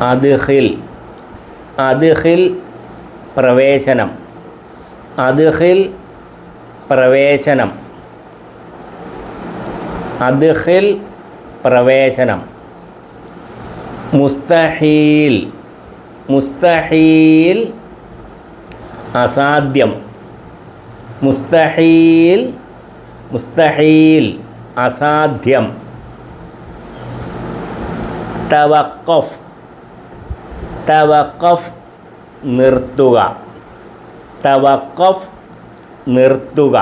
അദ്ഖിൽ അദ്ഖിൽ പ്രവേശനം അദ്ഖിൽ പ്രവേശനം അദ്ഖിൽ പ്രവേശനം മുസ്തഹീൽ മുസ്തഹീൽ അസാധ്യം മുസ്തഹീൽ മുസ്തഹീൽ അസാധ്യം തവഖഫ് തവഖഫ് നിർത്തുക തവഖഫ് നിർത്തുക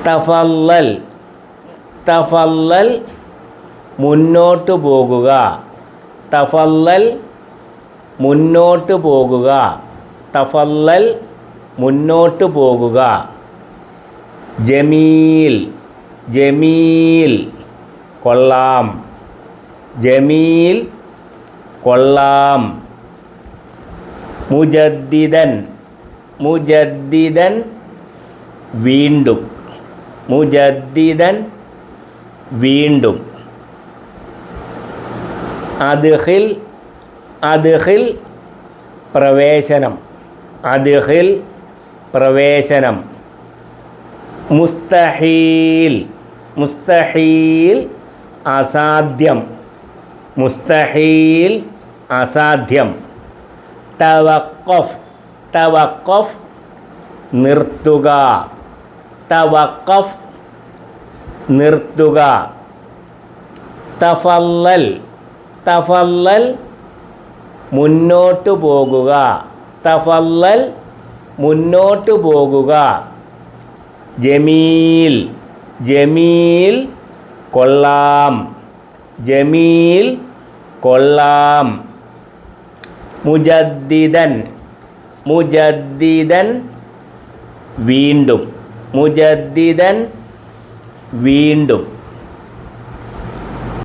തഫല്ലൽ തഫല്ലൽ മുന്നോട്ട് പോകുക തഫല്ലൽ മുന്നോട്ട് പോകുക തഫല്ലൽ മുന്നോട്ട് പോകുക ജമീൽ ജമീൽ കൊള്ളാം ജമീൽ കൊള്ളാം മുജദ്ദിദൻ മുജദ്ദിദൻ വീണ്ടും മുജദ്ദിദൻ വീണ്ടും അദ്ഖിൽ അദ്ഖിൽ പ്രവേശനം അദ്ഖിൽ പ്രവേശനം മുസ്തഹീൽ മുസ്തഹീൽ അസാധ്യം മുസ്തഹീൽ അസാധ്യം തവഖഫ് തവഖഫ് നിർത്തുക തവഖഫ് നിർത്തുക തഫല്ലൽ തഫല്ലൽ മുന്നോട്ട് പോകുക തഫല്ലൽ മുന്നോട്ട് പോകുക ജമീൽ ജമീൽ കൊള്ളാം ജമീൽ കൊള്ളാം മുജദ്ദിദൻ മുജദ്ദിദൻ വീണ്ടും മുജദ്ദിദൻ വീണ്ടും